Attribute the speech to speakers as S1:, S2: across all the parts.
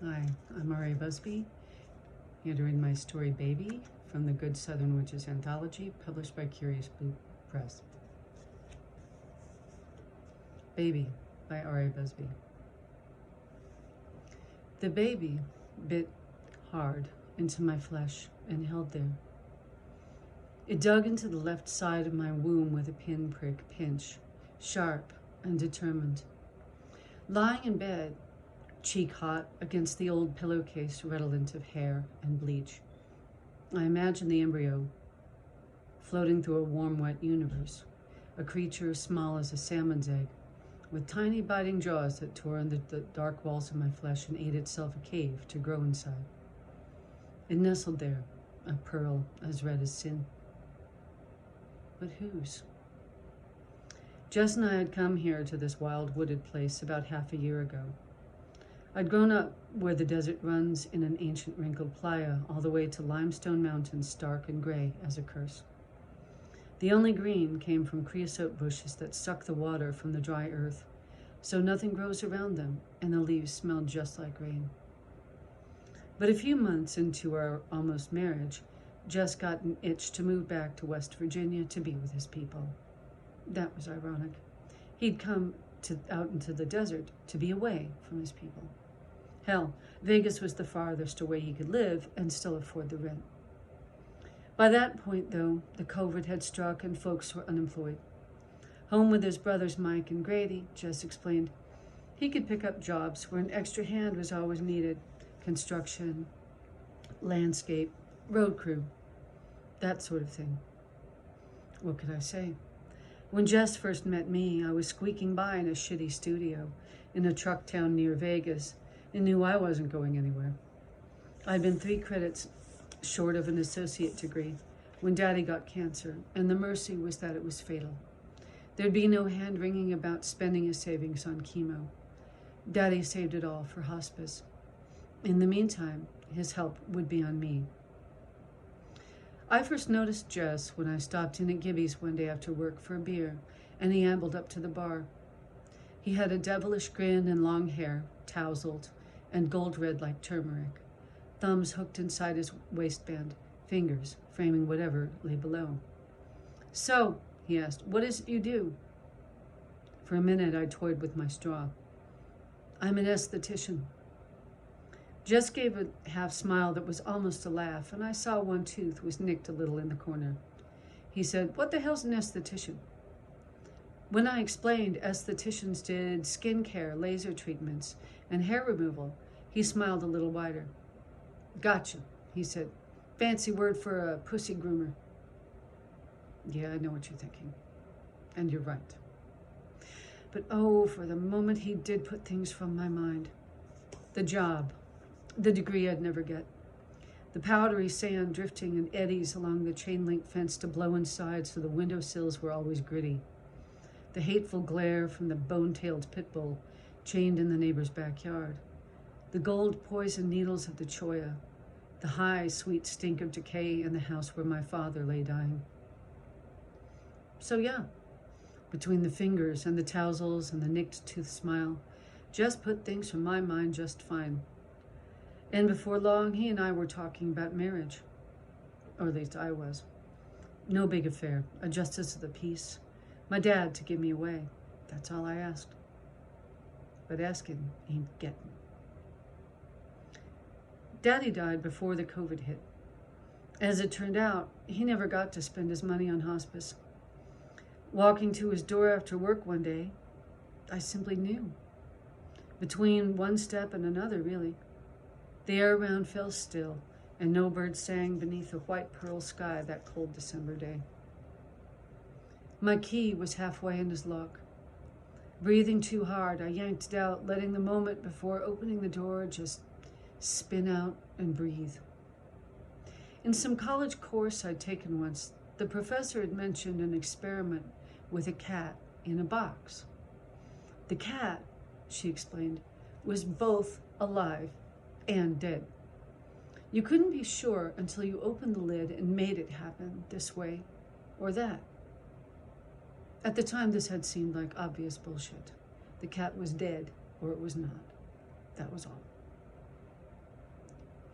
S1: Hi, I'm R.A. Busby, here to read my story Baby from the Good Southern Witches anthology, published by Curious Blue Press. Baby by R.A. Busby. The baby bit hard into my flesh and held there. It dug into the left side of my womb with a pinprick pinch, sharp and determined. Lying in bed, cheek hot against the old pillowcase redolent of hair and bleach, I imagined the embryo floating through a warm, wet universe, a creature as small as a salmon's egg, with tiny biting jaws that tore into the dark walls of my flesh and ate itself a cave to grow inside. It nestled there, a pearl as red as sin. But whose? Jess and I had come here to this wild wooded place about half a year ago. I'd grown up where the desert runs in an ancient wrinkled playa all the way to limestone mountains stark and gray as a curse. The only green came from creosote bushes that suck the water from the dry earth, so nothing grows around them, and the leaves smelled just like rain. But a few months into our almost marriage, Jess got an itch to move back to West Virginia to be with his people. That was ironic. He'd come out into the desert to be away from his people. Hell, Vegas was the farthest away he could live and still afford the rent. By that point, though, the COVID had struck and folks were unemployed. Home with his brothers Mike and Grady, Jess explained, he could pick up jobs where an extra hand was always needed. Construction, landscape, road crew, that sort of thing. What could I say? When Jess first met me, I was squeaking by in a shitty studio in a truck town near Vegas and knew I wasn't going anywhere. I'd been 3 credits short of an associate degree when Daddy got cancer, and the mercy was that it was fatal. There'd be no hand-wringing about spending his savings on chemo. Daddy saved it all for hospice. In the meantime, his help would be on me. I first noticed Jess when I stopped in at Gibby's one day after work for a beer, and he ambled up to the bar. He had a devilish grin and long hair, tousled, and gold red like turmeric, thumbs hooked inside his waistband, fingers framing whatever lay below. "So," he asked, "what is it you do?" For a minute I toyed with my straw. "I'm an esthetician." Jess gave a half smile that was almost a laugh, and I saw one tooth was nicked a little in the corner. He said, "What the hell's an esthetician?" When I explained estheticians did skin care, laser treatments, and hair removal, he smiled a little wider. "Gotcha," he said. "Fancy word for a pussy groomer." Yeah, I know what you're thinking. And you're right. But oh, for the moment he did put things from my mind. The job. The degree I'd never get. The powdery sand drifting in eddies along the chain-link fence to blow inside so the windowsills were always gritty. The hateful glare from the bone-tailed pit bull chained in the neighbor's backyard. The gold poison needles of the cholla. The high, sweet stink of decay in the house where my father lay dying. So yeah, between the fingers and the tousles and the nicked tooth smile, Jess put things from my mind just fine. And before long, he and I were talking about marriage. Or at least I was. No big affair, a justice of the peace. My dad to give me away. That's all I asked. But asking ain't getting. Daddy died before the COVID hit. As it turned out, he never got to spend his money on hospice. Walking to his door after work one day, I simply knew. Between one step and another, really. The air around fell still, and no bird sang beneath a white pearl sky that cold December day. My key was halfway in his lock. Breathing too hard, I yanked it out, letting the moment before opening the door just spin out and breathe. In some college course I'd taken once, the professor had mentioned an experiment with a cat in a box. The cat, she explained, was both alive and dead. You couldn't be sure until you opened the lid and made it happen this way or that. At the time, this had seemed like obvious bullshit. The cat was dead or it was not. That was all.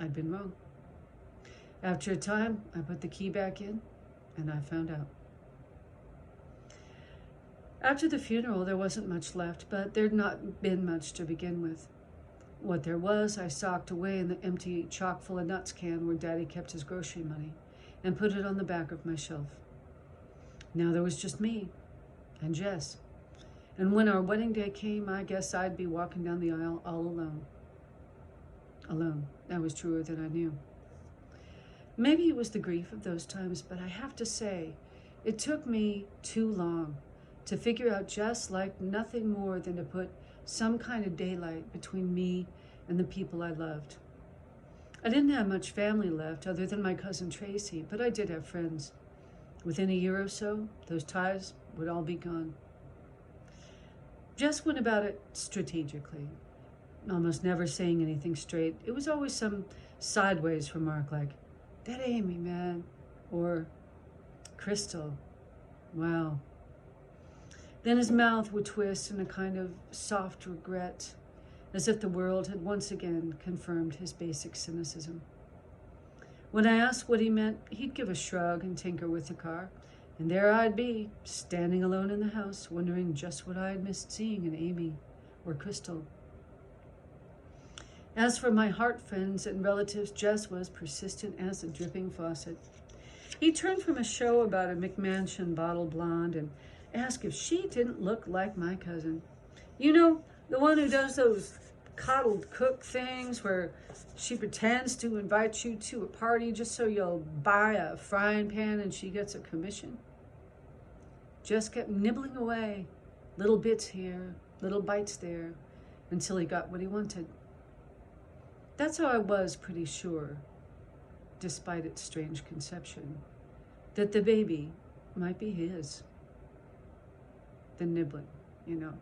S1: I'd been wrong. After a time, I put the key back in, and I found out. After the funeral, there wasn't much left, but there'd not been much to begin with. What there was, I socked away in the empty chock full of nuts can where Daddy kept his grocery money and put it on the back of my shelf. Now there was just me and Jess. And when our wedding day came, I guess I'd be walking down the aisle all alone. Alone. That was truer than I knew. Maybe it was the grief of those times, but I have to say, it took me too long to figure out Jess liked nothing more than to put some kind of daylight between me and the people I loved. I didn't have much family left other than my cousin Tracy, but I did have friends. Within a year or so, those ties would all be gone. Jess went about it strategically, almost never saying anything straight. It was always some sideways remark like, "That Amy, man," or "Crystal, wow." Then his mouth would twist in a kind of soft regret, as if the world had once again confirmed his basic cynicism. When I asked what he meant, he'd give a shrug and tinker with the car, and there I'd be, standing alone in the house, wondering just what I had missed seeing in Amy or Crystal. As for my heart friends and relatives, Jess was persistent as a dripping faucet. He turned from a show about a McMansion bottle blonde and asked if she didn't look like my cousin. You know, the one who does those coddled cook things where she pretends to invite you to a party just so you'll buy a frying pan and she gets a commission. Just kept nibbling away, little bits here, little bites there, until he got what he wanted. That's how I was pretty sure, despite its strange conception, that the baby might be his. The nibbling, you know.